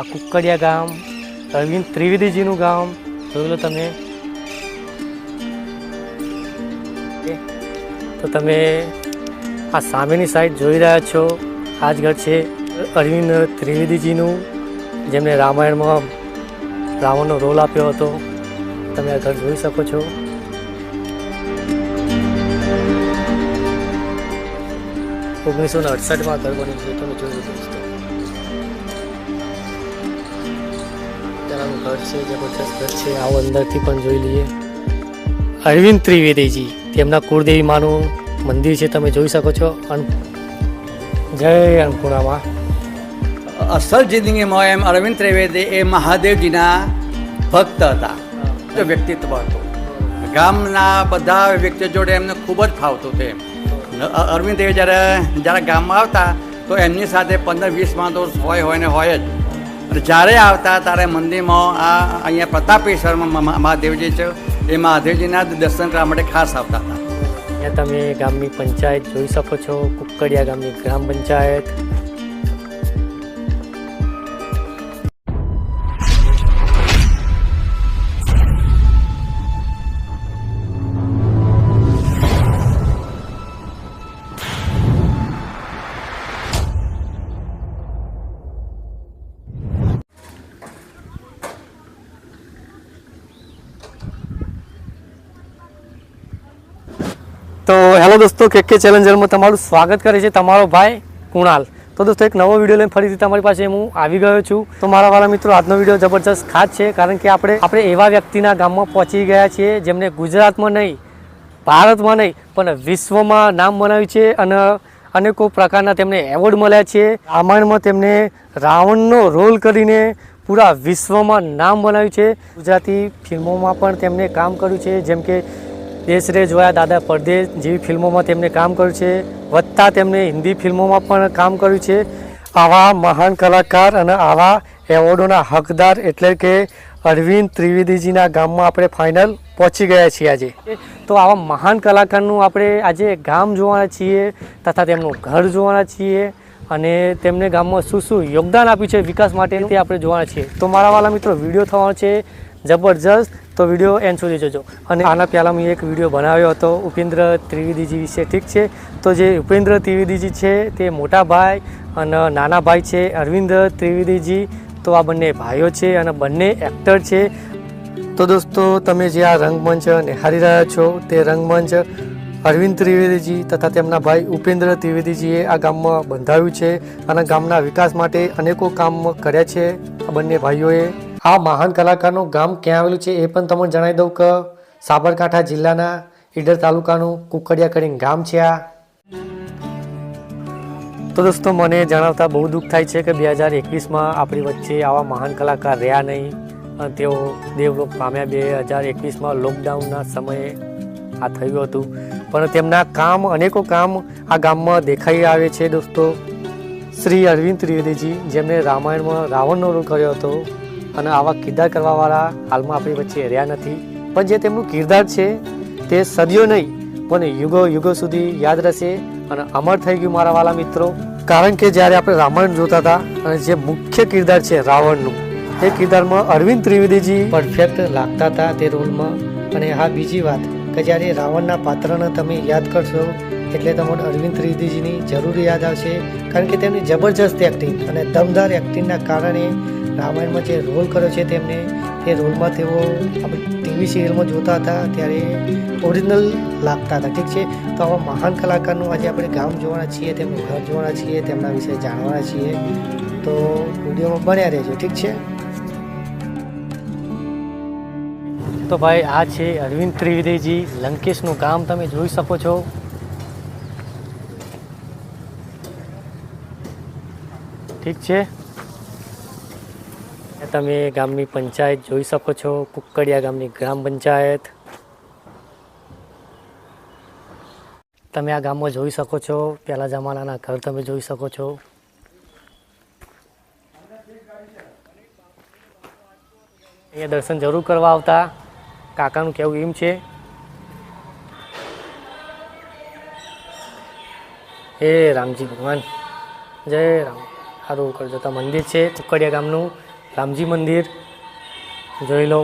આ કુકડિયા ગામ અરવિંદ ત્રિવેદીજીનું ગામ જોઈ લો તમે. તો તમે આ સામેની સાઈડ જોઈ રહ્યા છો, આ જ ઘર છે અરવિંદ ત્રિવેદીજીનું, જેમણે રામાયણમાં રાવણનો રોલ આપ્યો હતો. તમે આ ઘર જોઈ શકો છો. ઓગણીસો 68માં ઘર બન્યું છે. તમે જોઈ શકો છો. ત્યાંનું ઘર છે, જબરજસ્ત ઘર છે. આવો અંદરથી પણ જોઈ લઈએ. અરવિંદ ત્રિવેદીજી તેમના કુળદેવી માનું મંદિર છે, તમે જોઈ શકો છો. જય અન્નપૂર્ણામાં. અસલ જિંદગીમાં એમ અરવિંદ ત્રિવેદી એ મહાદેવજીના ભક્ત હતા. વ્યક્તિત્વ હતું. ગામના બધા વ્યક્તિઓ જોડે એમને ખૂબ જ ફાવતું હતું. અરવિંદ દેવ જ્યારે ગામમાં આવતા તો એમની સાથે 15-20 માણસો હોય ને હોય જ. અને જ્યારે આવતા ત્યારે મંદિરમાં અહીંયા પ્રતાપેશ્વરમાં મહાદેવજી છે, એ મહાદેવજીના દર્શન કરવા માટે ખાસ આવતા હતા. અહીંયા તમે ગામની પંચાયત જોઈ શકો છો, કુકડિયા ગામની ગ્રામ પંચાયત. તો હેલો દોસ્તો, કે ચેલેન્જરમાં તમારું સ્વાગત કરે છે તમારો ભાઈ કુણાલ. તો દોસ્તો, એક નવો વિડીયો લઈને ફરીથી તમારી પાસે હું આવી ગયો છું. તો મારા વાળા મિત્રો, આજનો વિડીયો જબરજસ્ત ખાસ છે, કારણ કે આપણે એવા વ્યક્તિના ગામમાં પહોંચી ગયા છીએ જેમને ગુજરાતમાં નહીં, ભારતમાં નહીં, પણ વિશ્વમાં નામ બનાવ્યું છે અને અનેકો પ્રકારના તેમને એવોર્ડ મળ્યા છે. રામાયણમાં તેમને રાવણનો રોલ કરીને પૂરા વિશ્વમાં નામ બનાવ્યું છે. ગુજરાતી ફિલ્મોમાં પણ તેમને કામ કર્યું છે, જેમ કે દેશ રે જોયા, દાદા પરદેશ જેવી ફિલ્મોમાં તેમને કામ કર્યું છે. વત્તા તેમને હિન્દી ફિલ્મોમાં પણ કામ કર્યું છે. આવા મહાન કલાકાર અને આવા એવોર્ડોના હકદાર એટલે કે અરવિંદ ત્રિવેદીજીના ગામમાં આપણે ફાઇનલ પહોંચી ગયા છીએ આજે. તો આવા મહાન કલાકારનું આપણે આજે ગામ જોવાના છીએ તથા તેમનું ઘર જોવાના છીએ અને તેમને ગામમાં શું શું યોગદાન આપ્યું છે વિકાસ માટે તે આપણે જોવાના છીએ. તો મારા વાલા મિત્રો, વિડીયો થવાનો છે જબરજસ્ત, તો વિડીયો એન્ડ સુધી જોજો. અને આના પહેલાં મેં એક વિડીયો બનાવ્યો હતો ઉપેન્દ્ર ત્રિવેદીજી વિશે, ઠીક છે. તો જે ઉપેન્દ્ર ત્રિવેદીજી છે તે મોટા ભાઈ અને નાના ભાઈ છે અરવિંદ ત્રિવેદીજી. તો આ બંને ભાઈઓ છે અને બંને એક્ટર છે. તો દોસ્તો, તમે જે આ રંગમંચ નિહાળી રહ્યા છો તે રંગમંચ અરવિંદ ત્રિવેદીજી તથા તેમના ભાઈ ઉપેન્દ્ર ત્રિવેદીજીએ આ ગામમાં બંધાવ્યું છે અને ગામના વિકાસ માટે અનેકો કામ કર્યા છે આ બંને ભાઈઓએ. આ મહાન કલાકારનું ગામ ક્યાં આવેલું છે એ પણ તમને જણાવી દઉં કે સાબરકાંઠા જિલ્લાના ઈડર તાલુકાનું કુકડિયા કરીને ગામ છે આ. તો દોસ્તો, મને જણાવતા બહુ દુઃખ થાય છે કે 2021માં આપણી વચ્ચે આવા મહાન કલાકાર રહ્યા નહીં અને તેઓ દેવલોક પામ્યા. 2021માં લોકડાઉનના સમયે આ થયું હતું, પણ તેમના કામ, અનેકો કામ આ ગામમાં દેખાઈ આવે છે. દોસ્તો, શ્રી અરવિંદ ત્રિવેદીજી જેમણે રામાયણમાં રાવણનો રોલ કર્યો હતો અને આવા કિરદાર કરવાવાળા હાલમાં આપણી વચ્ચે રહ્યા નથી, પણ જે તેમનું કિરદાર છે તે સદીઓ નહીં પણ યુગો યુગો સુધી યાદ રહેશે અને અમર થઈ ગયું મારા વાલા મિત્રો. કારણ કે જ્યારે આપણે રામાયણ જોતા હતા અને જે મુખ્ય કિરદાર છે રાવણનું, તે કિરદારમાં અરવિંદ ત્રિવેદીજી પરફેક્ટ લાગતા હતા તે રોલમાં. અને હા, બીજી વાત કે જ્યારે રાવણના પાત્રને તમે યાદ કરશો એટલે તમને અરવિંદ ત્રિવેદીજીની જરૂર યાદ આવશે, કારણ કે તેમની જબરજસ્ત એક્ટિંગ અને દમદાર એક્ટિંગના કારણે રામાયણમાં જે રોલ કર્યો છે તેમને, તે રોલમાં તેઓ આપણે ટીવી સિરિયલમાં જોતા હતા ત્યારે ઓરિજિનલ લાગતા હતા, ઠીક છે. તો આવા મહાન કલાકારનું આજે આપણે ગામ જોવાના છીએ, તેમનું ઘર જોવાના છીએ, તેમના વિશે જાણવાના છીએ. તો વિડીયોમાં બન્યા રહેજો, ઠીક છે. તો ભાઈ, આ છે અરવિંદ ત્રિવેદીજી, લંકેશનું ગામ તમે જોઈ શકો છો. ઠીક છે. તમે ગામની પંચાયત જોઈ શકો છો, કુકડિયા ગામની ગ્રામ પંચાયત. તમે આ ગામમાં જોઈ શકો છો પહેલા જમાનાના ઘર તમે જોઈ શકો છો. અહીંયા દર્શન જરૂર કરવા આવતા. કાકાનું કહેવું એમ છે. હે રામજી ભગવાન, જય રામ. સારું કરજો. તો મંદિર છે કુકડિયા ગામનું રામજી મંદિર જોઈ લો.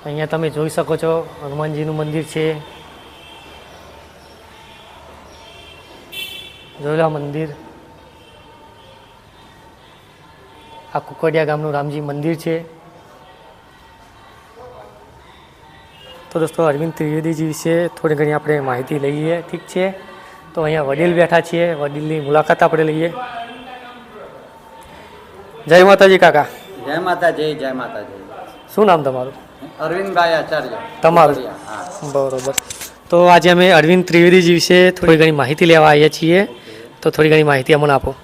અહીંયા તમે જોઈ શકો છો હનુમાનજીનું મંદિર છે. જોઈ લો આ મંદિર. આ કુકડિયા ગામનું રામજી મંદિર છે. તો દોસ્તો અરવિંદ ત્રિવેદીજી વિશે થોડી ઘણી આપણે માહિતી લઈએ. ઠીક છે, તો અહીંયા વડીલ બેઠા છીએ, વડીલની મુલાકાત આપણે લઈએ. જય માતાજી કાકા. જય માતાજી, જય માતાજી. શું નામ તમારું? અરવિંદભાઈ આચાર્ય. તમારું? બરોબર. તો આજે અમે અરવિંદ ત્રિવેદીજી વિશે થોડી ઘણી માહિતી લેવા આવ્યા છીએ. તો થોડી ઘણી માહિતી અમને આપો.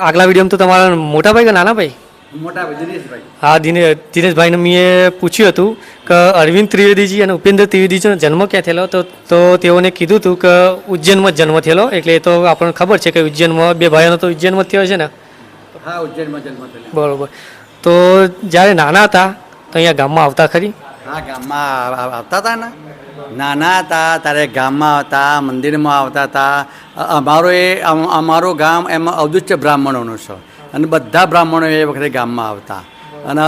આગલા વિડીયોમાં તો તમારા મોટા ભાઈ કે નાના ભાઈ? મોટા દિનેશભાઈ. હા, દિનેશભાઈને મેં પૂછ્યું હતું કે અરવિંદ ત્રિવેદીજી અને ઉપેન્દ્ર ત્રિવેદીજીનો જન્મ ક્યાં થયેલો, તો તેઓને કીધું હતું કે ઉજ્જૈનમાં જન્મ થયેલો. એટલે એ તો આપણને ખબર છે કે ઉજ્જૈનમાં બે ભાઈઓનો તો ઉજ્જૈનમાં થયો છે ને? હા, ઉજ્જૈનમાં જન્મ થયેલો. બરોબર. તો જ્યારે નાના હતા તો અહીંયા ગામમાં આવતા ખરી? હા, ગામમાં આવતા હતા ને. નાના હતા ત્યારે ગામમાં આવતા, મંદિરમાં આવતા હતા. અમારું ગામ એમાં અવધૂત બ્રાહ્મણોનું છે અને બધા બ્રાહ્મણો એ વખતે ગામમાં આવતા. અને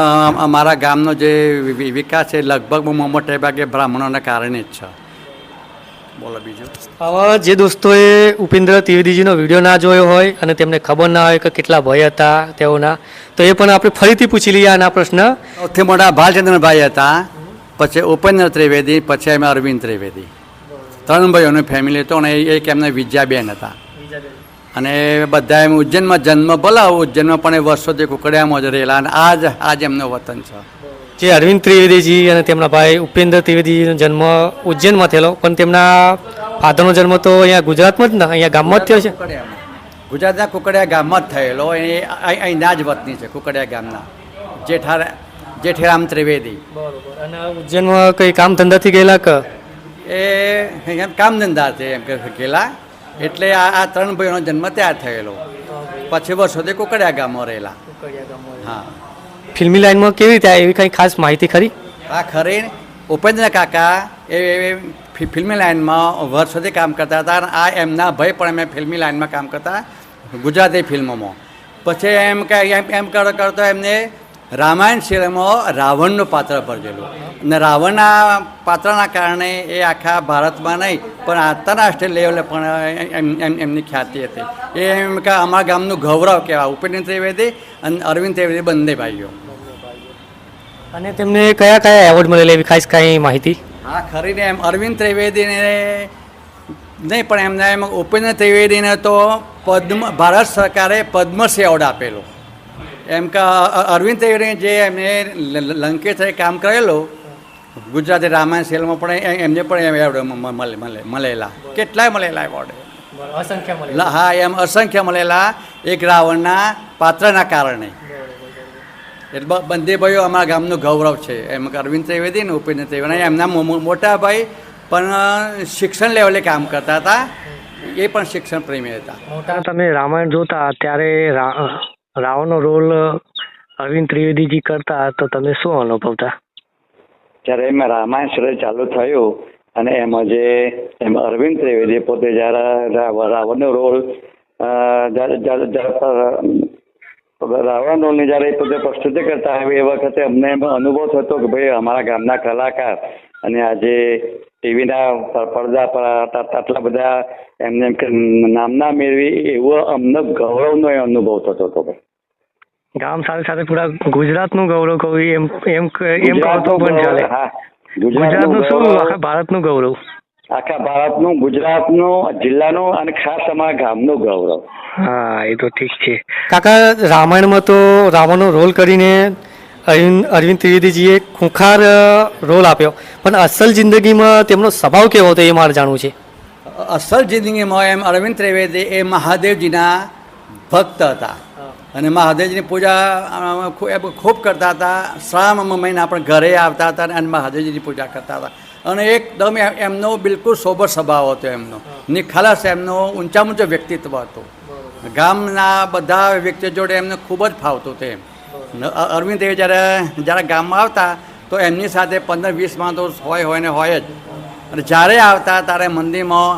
અમારા ગામનો જે વિકાસ છે લગભગ મોટે ભાગે બ્રાહ્મણોના કારણે જ છે. બોલો બીજું. હવે જે દોસ્તોએ ઉપેન્દ્ર ત્રિવેદીજીનો વિડીયો ના જોયો હોય અને તેમને ખબર ના હોય કે કેટલા ભય હતા તેઓના, તો એ પણ આપણે ફરીથી પૂછી લઈએ આના પ્રશ્ન. સૌથી મોટા ભાલચંદ્રભાઈ હતા, પછી ઉપેન્દ્ર ત્રિવેદી, પછી અમે અરવિંદ ત્રિવેદી. ત્રણ ભાઈઓની ફેમિલી હતો અને એક એમને વિદ્યાબેન હતા. અને બધા એમ ઉજ્જૈનમાં જન્મ બોલાવો, ઉજ્જૈનમાં પણ એ વર્ષોથી કુકડિયામાં જ રહેલા અને આજ એમનું વતન છે. જે અરવિંદ ત્રિવેદીજી અને તેમના ભાઈ ઉપેન્દ્ર ત્રિવેદીજીનો જન્મ ઉજ્જૈનમાં થયેલો, પણ તેમના ફાધરનો જન્મ તો અહીંયા ગુજરાતમાં જ ને, અહીંયા ગામમાં જ થયો છે. ગુજરાતના કુકડિયા ગામમાં જ થયેલો. એ અહીંના જ વતની છે, કુકડિયા ગામના જેઠારામ ત્રિવેદી. બરોબર. અને ઉજ્જૈનમાં કંઈ કામ ધંધાથી ગયેલા કે? એ કામ ધંધા છે એમ કે ગયેલા. એટલે આ ત્રણ ભાઈઓનો જન્મ ત્યાં થયેલો. પછી વર્ષોથી કુકડિયા ગામમાં રહેલા. હા. ફિલ્મી લાઈનમાં કેવી રીતે એવી કંઈ ખાસ માહિતી ખરી? હા, ખરી. ઉપેન્દ્ર કાકા એ ફિલ્મી લાઈનમાં વર્ષોથી કામ કરતા હતા અને આ એમના ભાઈ પણ એમ ફિલ્મી લાઈનમાં કામ કરતા ગુજરાતી ફિલ્મોમાં. પછી એમ કરતો એમને રામાયણ સિરિયલમાં રાવણનું પાત્ર ભજવેલું અને રાવણના પાત્રના કારણે એ આખા ભારતમાં નહીં પણ આંતરરાષ્ટ્રીય લેવલે પણ એમની ખ્યાતિ હતી. એ એમ કે અમારા ગામનું ગૌરવ કહેવાય. ઉપેન્દ્ર ત્રિવેદી અને અરવિંદ ત્રિવેદી બંને ભાઈઓ. અને તેમને કયા કયા એવોર્ડ મળેલા એવી ખાસ કાંઈ માહિતી? હા, ખરીને એમ અરવિંદ ત્રિવેદીને નહીં પણ એમને એમ ઉપેન્દ્ર ત્રિવેદીને તો ભારત સરકારે પદ્મશ્રી એવોર્ડ આપેલો. એમ કે અરવિંદ ત્રિવેદી જે એમને લંકેશ કામ કરેલું ગુજરાતી રામાયણ સિરિયલમાં પણ એમને પણ એવોર્ડ મળેલા. કેટલાય મળેલા એવોર્ડ. અસંખ્ય મળેલા. હા, એમ અસંખ્ય મળેલા એક રાવણના પાત્રના કારણે. એટલે બંને ભાઈઓ અમારા ગામનું ગૌરવ છે. એમ કે અરવિંદ ત્રિવેદી ને ઉપેન્દ્ર ત્રિવેદી. એમના મોટા ભાઈ પણ શિક્ષણ લેવલે કામ કરતા હતા. એ પણ શિક્ષણ પ્રેમી હતા. મોટા તમે રામાયણ જોતા ત્યારે રાવણનો રોલ અરવિંદ ત્રિવેદીજી કરતા તો તમે શું અનુભવતા? જ્યારે એમાં રામાયણ સિરિયલ ચાલુ થયું અને એમાં જે અરવિંદ ત્રિવેદી પોતે જ્યારે રાવણનો રોલ રાવણ રોલની જ્યારે પોતે પ્રસ્તુતિ કરતા હોય એ વખતે અમને એમાં અનુભવ થતો કે ભાઈ અમારા ગામના કલાકાર અને આજે ટીવીના પડદા પર આટલા બધા એમને એમ કે નામના મેળવી એવો અમને ગૌરવનો અનુભવ થતો હતો. ગામ સાથે સાથે પૂરા ગુજરાતનું ગૌરવ કહું એમ કહો પણ ચાલે. હા, ગુજરાતનું શું આખા ભારતનું ગૌરવ. આખા ભારતનું, ગુજરાતનું, જિલ્લાનું અને ખાસ અમારા ગામનું ગૌરવ. હા, એ તો ઠીક છે. કાકા, રામાયણમાં તો રાવણનો રોલ કરીને અરવિંદ ત્રિવેદીજીએ ખૂંખાર રોલ આપ્યો, પણ અસલ જિંદગીમાં તેમનો સ્વભાવ કેવો હતો એ મારે જાણવું છે. અસલ જિંદગીમાં એમ અરવિંદ ત્રિવેદી એ મહાદેવજીના ભક્ત હતા અને મહાદેવજીની પૂજા ખૂબ કરતા હતા. શ્રાવણ મહિના પણ ઘરે આવતા હતા અને મહાદેવજીની પૂજા કરતા હતા. અને એકદમ એમનો બિલકુલ સોબર સ્વભાવ હતો. એમનો નિખાલસ, એમનો ઊંચા ઊંચો વ્યક્તિત્વ હતું. ગામના બધા વ્યક્તિઓ જોડે એમને ખૂબ જ ફાવતું હતું. અરવિંદ દેવ જ્યારે ગામમાં આવતા તો એમની સાથે 15-20 માણસો હોય ને હોય જ. અને જ્યારે આવતા ત્યારે મંદિરમાં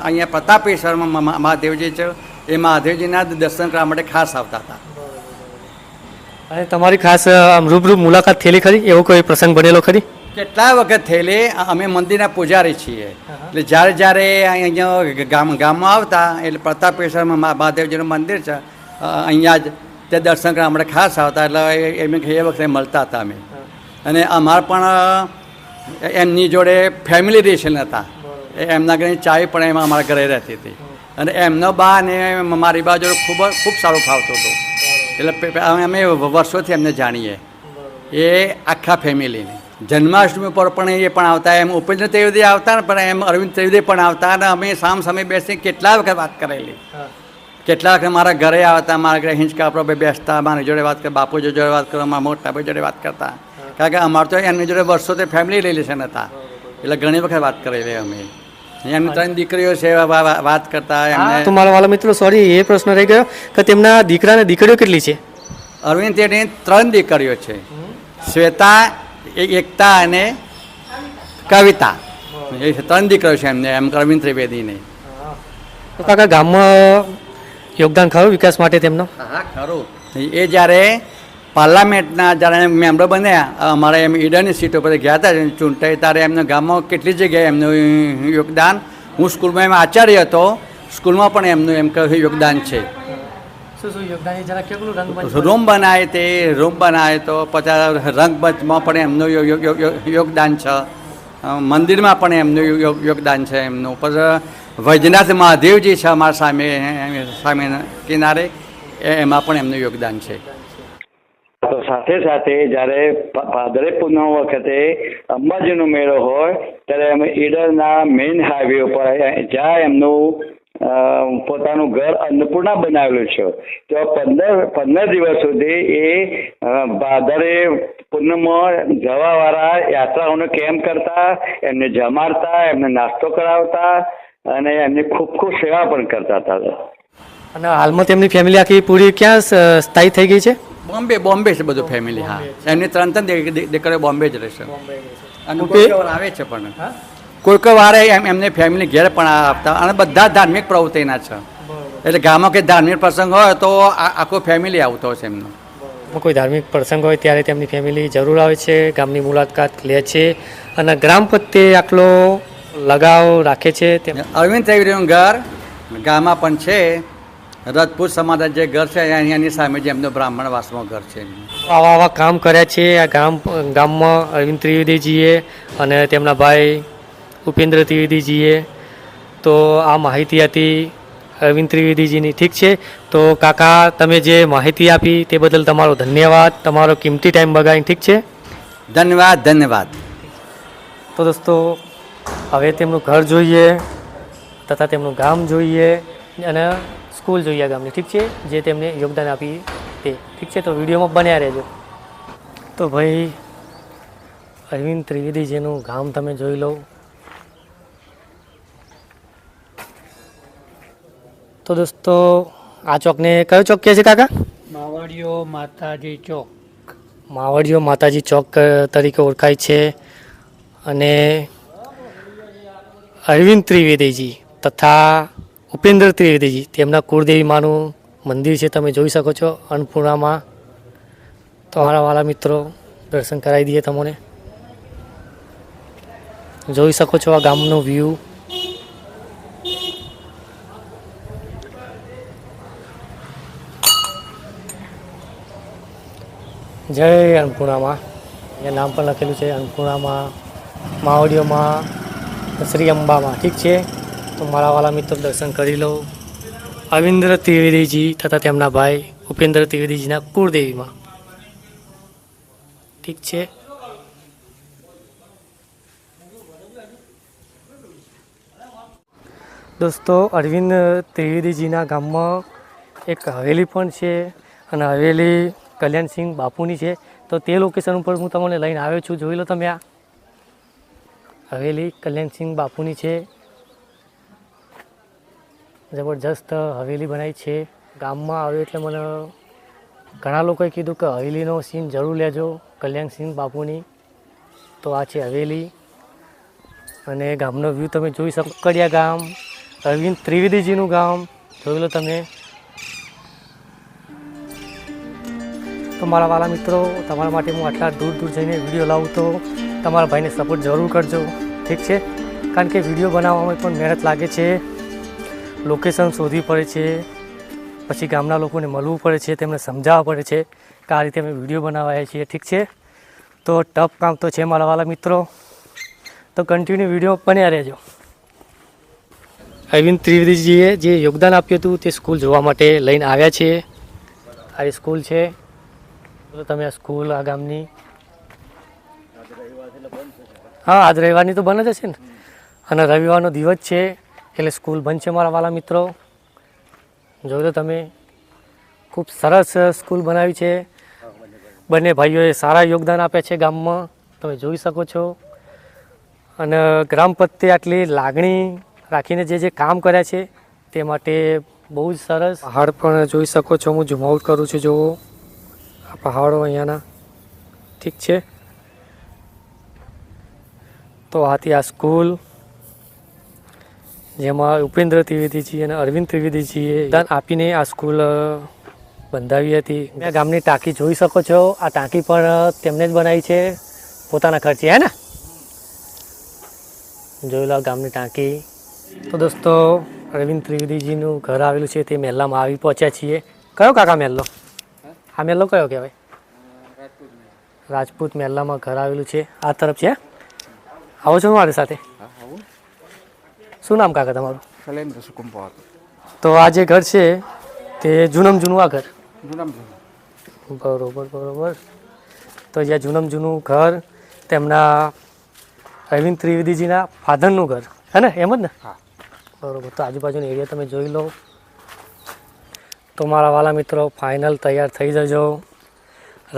અહીંયા પ્રતાપેશ્વરમાં મહાદેવજી છે એ મહાદેવજીના દર્શન કરવા માટે ખાસ આવતા હતા. અને તમારી ખાસ આમ રૂબરૂ મુલાકાત થયેલી ખરી? એવો કોઈ પ્રસંગ બનેલો ખરી? કેટલા વખત થયેલી. અમે મંદિરના પૂજારી છીએ એટલે જ્યારે જ્યારે અહીંયા ગામમાં આવતા એટલે પ્રતાપેશ્વરમાં મહાદેવજીનું મંદિર છે અહીંયા જ તે દર્શન કરવા માટે ખાસ આવતા એટલે એમ એ વખતે મળતા હતા અમે. અને અમારા પણ એમની જોડે ફેમિલી રિલેશન હતા. એમના ઘરે ચાય પણ એમાં અમારા ઘરે રહેતી હતી અને એમનો બા અને મારી બા જોડે ખૂબ સારું ફાવતું હતું. એટલે અમે વર્ષોથી એમને જાણીએ એ આખા ફેમિલીને. જન્માષ્ટમી પર પણ એ પણ આવતા, એમ ઉપેન્દ્ર ત્રિવેદી આવતા ને પણ એમ અરવિંદ ત્રિવેદી પણ આવતા અને અમે સામ સામે બેસી કેટલા વખત વાત કરેલી. કેટલા વખત મારા ઘરે આવતા, મારા ઘરે હિંચકા પર બેસતા, મારી જોડે વાત કરતા, બાપુજી જોડે વાત કરવા, મારા મોટા ભાઈ જોડે વાત કરતા. કારણ કે અમારે તો એમની જોડે વર્ષોથી ફેમિલી રિલેશન હતા એટલે ઘણી વખત વાત કરેલી અમે. એમની 3 દીકરીઓ છે, વાત કરતા એમને. તો મારા વાલા મિત્રો, સોરી, એ પ્રશ્ન રહી ગયો કે તેમના દીકરા અને દીકરીઓ કેટલી છે? અરવિંદ ત્રિવેદીની 3 દીકરીઓ છે, શ્વેતા, એકતા અને કવિતા. એ 3 દીકરીઓ છે એમને, એમ અરવિંદ ત્રિવેદીને. તો કાકા ગામમાં યોગદાન ખરું વિકાસ માટે તેમનો? હા, ખરું. એ જ્યારે પાર્લામેન્ટના જ્યારે મેમ્બર બન્યા, અમારે એમ ઈડરની સીટો પર ગયા હતા ચૂંટાઈ, ત્યારે એમના ગામમાં કેટલી જગ્યાએ એમનું યોગદાન. હું સ્કૂલમાં એમ આચાર્ય હતો, સ્કૂલમાં પણ એમનું એમ કહ્યું યોગદાન છે. રૂમ બનાવે તે રૂમ બનાવે તો પછી રંગમંચમાં પણ એમનું યોગદાન છે, મંદિરમાં પણ એમનું યોગદાન છે એમનું. પછી વૈજનાથ મહાદેવજી છે અમારા સામે કિનારે, એમાં પણ એમનું યોગદાન છે. તો સાથે સાથે જ્યારે ભાદરે પૂનમ વખતે અંબાજીનો મેળો હોય ત્યારે અમે ઈડરના મેઇન હાઈવે ઉપર જ્યાં એમનું પોતાનું ઘર અન્નપૂર્ણા બનાવેલું છે, તો 15 દિવસ સુધી એ ભાદરે પૂનમમાં જવાવાળા યાત્રાઓને કેમ્પ કરતા, એમને જમાડતા, એમને નાસ્તો કરાવતા અને એમની ખૂબ સેવા પણ કરતા હતા. અને હાલમાં તેમની ફેમિલી આખી પૂરી ક્યાં સ્થાયી થઈ ગઈ છે? બોમ્બે છે બધું ફેમિલી. હા, એમની 3 દીકરીઓ બોમ્બે જ રહેશે. અને કોઈ વાર આવે છે પણ કોઈ વારે એમને ફેમિલી ઘેર પણ આવતા અને બધા ધાર્મિક પ્રવૃત્તિના છે. એટલે ગામમાં કંઈ ધાર્મિક પ્રસંગ હોય તો આખું ફેમિલી આવતો છે એમનું. કોઈ ધાર્મિક પ્રસંગ હોય ત્યારે તેમની ફેમિલી જરૂર આવે છે, ગામની મુલાકાત લે છે અને ગ્રામ પ્રત્યે આટલો લગાવ રાખે છે. અરવિંદ ત્રિવેદીનું ઘર ગામમાં પણ છે. રજપૂત સમાજ જે ઘર છે એની સામે જે એમનું બ્રાહ્મણવાસમાં ઘર છે. આવા કામ કર્યા છે આ ગામમાં અરવિંદ ત્રિવેદીજીએ અને તેમના ભાઈ ઉપેન્દ્ર ત્રિવેદીજીએ. તો આ માહિતી હતી અરવિંદ ત્રિવેદીજીની. ઠીક છે, તો કાકા તમે જે માહિતી આપી તે બદલ તમારો ધન્યવાદ, તમારો કિંમતી ટાઈમ બગાડી. ઠીક છે, ધન્યવાદ. તો દોસ્તો, હવે તેમનું ઘર જોઈએ તથા તેમનું ગામ જોઈએ અને સ્કૂલ જોઈએ ગામની. ઠીક છે, જે તેમને યોગદાન આપી તે. ઠીક છે, તો વિડીયોમાં બન્યા રહેજો. તો ભાઈ અરવિંદ ત્રિવેદીજીનું ગામ તમે જોઈ લો. તો દોસ્તો, આ ચોકને કયો ચોક કહે છે કાકા? માવડીઓ માતાજી ચોક. માવડીઓ માતાજી ચોક તરીકે ઓળખાય છે. અને અરવિંદ ત્રિવેદીજી તથા ઉપેન્દ્ર ત્રિવેદીજી તેમના કુળદેવી માનું મંદિર છે, તમે જોઈ શકો છો અન્નપૂર્ણામાં. તો મારા વાલા મિત્રો, દર્શન કરાવી દઈએ તમને. જોઈ શકો છો આ ગામનો વ્યૂ. જય અન્નપૂર્ણામાં, અહીંયા નામ પણ લખેલું છે અન્નપૂર્ણામાં, માવડીઓમાં, શ્રી અંબામાં. ઠીક છે, તો મારા વાલા મિત્રો દર્શન કરી લો અરવિંદ ત્રિવેદીજી તથા તેમના ભાઈ ઉપેન્દ્ર ત્રિવેદીજીના કુળદેવીમાં. ઠીક છે, દોસ્તો, અરવિંદ ત્રિવેદીજીના ગામમાં એક હવેલી પણ છે અને હવેલી કલ્યાણસિંહ બાપુની છે. તો તે લોકેશન ઉપર હું તમને લઈને આવ્યો છું. જોઈ લો તમે, આ હવેલી કલ્યાણસિંહ બાપુની છે. જબરજસ્ત હવેલી બનાવી છે. ગામમાં આવ્યો એટલે મને ઘણા લોકોએ કીધું કે હવેલીનો સીન જરૂર લેજો કલ્યાણસિંહ બાપુની. તો આ છે હવેલી અને ગામનો વ્યૂ તમે જોઈ શકો. કડિયા ગામ, અરવિંદ ત્રિવેદીજીનું ગામ જોઈ લો તમે. તો મારા વાલા મિત્રો, તમારા માટે હું આટલા દૂર દૂર જઈને વિડીયો લાવું તો તમારા ભાઈને સપોર્ટ જરૂર કરજો, ઠીક છે? કારણ કે વિડીયો બનાવવામાં પણ મહેનત લાગે છે, લોકેશન શોધવી પડે છે, પછી ગામના લોકોને મળવું પડે છે, તેમને સમજાવવા પડે છે કે આ રીતે અમે વિડીયો બનાવ્યા છીએ, ઠીક છે? તો ટફ કામ તો છે મારા વાલા મિત્રો, તો કન્ટિન્યુ વિડીયો બન્યા રહેજો. અરવિંદ ત્રિવેદીજીએ જે યોગદાન આપ્યું હતું તે સ્કૂલ જોવા માટે લઈને આવ્યા છે. આ સ્કૂલ છે, તો તમે આ સ્કૂલ આ ગામની, હા આજ રવિવારની તો બંધ જ હશે ને, અને રવિવારનો દિવસ છે એટલે સ્કૂલ બંધ છે મારા વાલા મિત્રો. જોઈ લો તમે, ખૂબ સરસ સ્કૂલ બનાવી છે. બંને ભાઈઓએ સારા યોગદાન આપ્યા છે ગામમાં, તમે જોઈ શકો છો. અને ગ્રામ પ્રત્યે આટલી લાગણી રાખીને જે કામ કર્યા છે તે માટે બહુ જ સરસ. પહાડ પણ જોઈ શકો છો, હું ઝૂમ આઉટ કરું છું. જુઓ આ પહાડો અહીંયાના, ઠીક છે? તો આથી આ સ્કૂલ જેમાં ઉપેન્દ્ર ત્રિવેદીજી અને અરવિંદ ત્રિવેદીજીએ યોગદાન આપીને આ સ્કૂલ બંધાવી હતી. મેં ગામની ટાંકી જોઈ શકો છો, આ ટાંકી પણ તેમને જ બનાવી છે પોતાના ખર્ચે, હે ને? જોઈ લો ગામની ટાંકી. તો દોસ્તો, અરવિંદ ત્રિવેદીજીનું ઘર આવેલું છે તે મહેલામાં આવી પહોંચ્યા છીએ. કયો કાકા મહેલો? આ મહેલો કયો કહેવાય? રાજપૂત મહેલામાં ઘર આવેલું છે, આ તરફ છે. આવો છો મારી સાથે? શું નામ કાકા તમારું? શૈલેન્દ્ર સુકુંભ. તો આ જે ઘર છે તે જૂનમ જૂનું આ ઘર, બરોબર બરોબર. તો જ્યાં જૂનમ જૂનું ઘર તેમના અરવિંદ ત્રિવેદીજીના ફાધરનું ઘર, હે ને? એમ જ ને? હા. બરોબર. તો આજુબાજુનો એરિયા તમે જોઈ લો. તો મારા વાલા મિત્રો, ફાઇનલ તૈયાર થઈ જજો.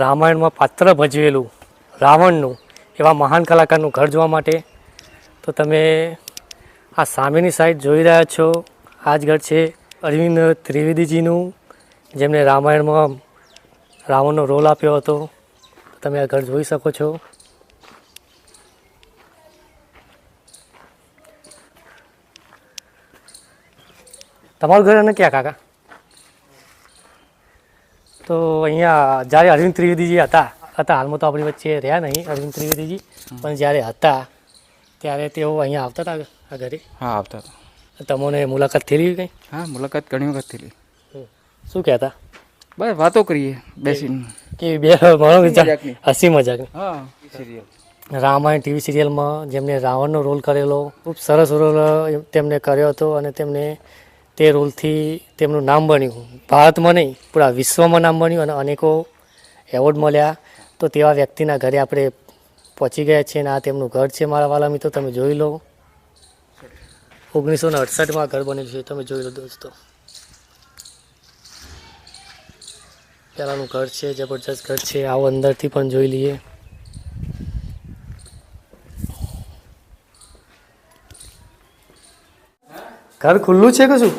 રામાયણમાં પાત્ર ભજવેલું રાવણનું એવા મહાન કલાકારનું ઘર જોવા માટે. તો તમે આ સામેની સાઈડ જોઈ રહ્યા છો, આ જ ઘર છે અરવિંદ ત્રિવેદીજીનું, જેમણે રામાયણમાં રાવણનો રોલ આપ્યો હતો. તમે આ ઘર જોઈ શકો છો. તમારું ઘર અને ક્યાં કાકા? તો અહીંયા જ્યારે અરવિંદ ત્રિવેદીજી હતા હાલમાં તો આપણી વચ્ચે રહ્યા નહીં અરવિંદ ત્રિવેદીજી, પણ જ્યારે હતા ત્યારે તેઓ અહીંયા આવતા હતા આ ઘરે? હા, આવતા હતા. તમને મુલાકાત થયેલી કંઈ? હા, મુલાકાત ઘણી વખત થયેલી. શું કહેતા? બસ વાતો કરીએ બેસીને. કે બે મારો વિચાર મજાકની. હસી મજાક. હા, સિરિયલ. રામાયણ ટીવી સિરિયલમાં જેમને રાવણનો રોલ કરેલો, ખૂબ સરસ રોલ તેમને કર્યો હતો, અને તેમને તે રોલથી તેમનું નામ બન્યું, ભારતમાં નહીં પૂરા વિશ્વમાં નામ બન્યું, અને અનેકો એવોર્ડ મળ્યા. તો તેવા વ્યક્તિના ઘરે આપણે પહોંચી ગયા છીએ, અને આ તેમનું ઘર છે મારા વાલા મિત્રો, તમે જોઈ લો. 1968માં ઘર બનેલું છે, તમે જોઈ લો દોસ્તો. પહેલાંનું ઘર છે, જબરજસ્ત ઘર છે. આવો અંદરથી પણ જોઈ લઈએ. ઘર ખુલ્લું છે કે શું?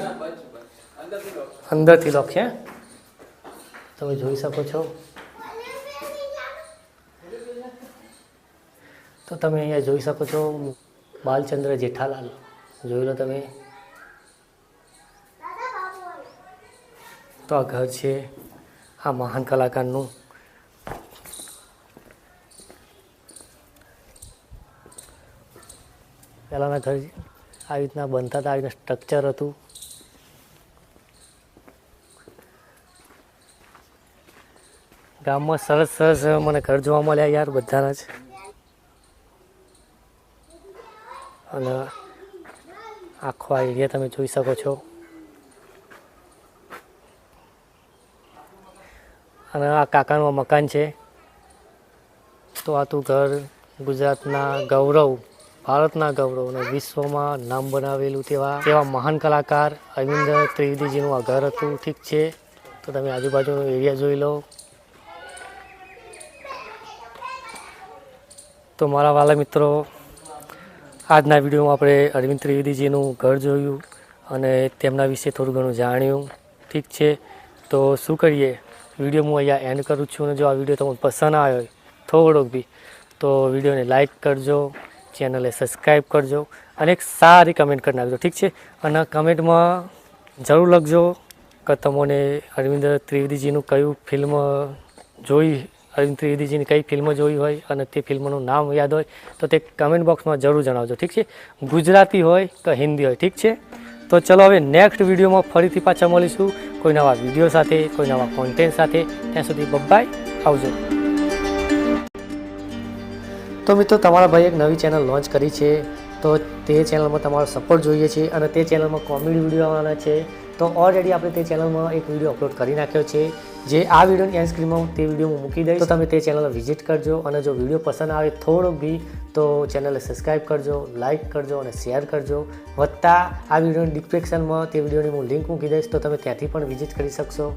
અંદરથી લોક છે, તમે જોઈ શકો છો. તો તમે અહીંયા જોઈ શકો છો બાલચંદ્ર જેઠાલાલ, જોઈ લો તમે. તો આ ઘર છે આ મહાન કલાકારનું. પહેલાંના ઘર આવી રીતના બનતા હતા, આવી રીતના સ્ટ્રક્ચર હતું. ગામમાં સરસ સરસ મને ઘર જોવા મળ્યા યાર, બધાના જ. અને આખો આ એરિયા તમે જોઈ શકો છો. અને આ કાકાનું આ મકાન છે. તો આ તું ઘર ગુજરાતના ગૌરવ, ભારતના ગૌરવ અને વિશ્વમાં નામ બનાવેલું તેવા મહાન કલાકાર અરવિંદ ત્રિવેદીજીનું આ ઘર હતું, ઠીક છે? તો તમે આજુબાજુનો એરિયા જોઈ લો. તો મારા વાલા મિત્રો, આજના વિડીયોમાં આપણે અરવિંદ ત્રિવેદીજીનું ઘર જોયું અને તેમના વિશે થોડું ઘણું જાણ્યું, ઠીક છે? તો શું કરીએ, વિડીયો હું અહીંયા એન્ડ કરું છું. અને જો આ વિડીયો તમને પસંદ આવ્યો હોય થોડોક બી, તો વિડીયોને લાઇક કરજો, ચેનલને સબસ્ક્રાઈબ કરજો, અને એક સારી કમેન્ટ કરી નાખજો, ઠીક છે? અને કમેન્ટમાં જરૂર લખજો કે તમને અરવિંદ ત્રિવેદીજીનું કયું ફિલ્મ જોઈ, અરવિંદ ત્રિવેદીજીની કઈ ફિલ્મ જોઈ હોય અને તે ફિલ્મનું નામ યાદ હોય તો તે કમેન્ટ બોક્સમાં જરૂર જણાવજો, ઠીક છે? ગુજરાતી હોય કે હિન્દી હોય, ઠીક છે? તો ચલો હવે નેક્સ્ટ વિડીયોમાં ફરીથી પાછા મળીશું કોઈ નવા વિડીયો સાથે, કોઈ નવા કોન્ટેન્ટ સાથે. ત્યાં સુધી બાય, આવજો. તો મિત્રો તમારા ભાઈ એક નવી ચેનલ લોન્ચ કરી છે, તો તે ચેનલમાં તમારો સપોર્ટ જોઈએ છે અને તે ચેનલમાં કોમેડી વિડીયો આવવાના છે. તો ઓલરેડી આપણે તે ચેનલમાં એક વિડીયો અપલોડ કરી નાખ્યો છે, જે આ વિડીયોની એન્ડ સ્ક્રીનમાં તે વિડીયો હું મૂકી દઈશ. તો તમે તે ચેનલ વિઝિટ કરજો અને જો વિડીયો પસંદ આવે થોડોક બી તો ચેનલને સબસ્ક્રાઈબ કરજો, લાઇક કરજો અને શેર કરજો. વત્તા આ વિડીયોની ડિસ્ક્રિપ્શનમાં તે વિડીયોની હું લિંક મૂકી દઈશ, તો તમે ત્યાંથી પણ વિઝિટ કરી શકશો.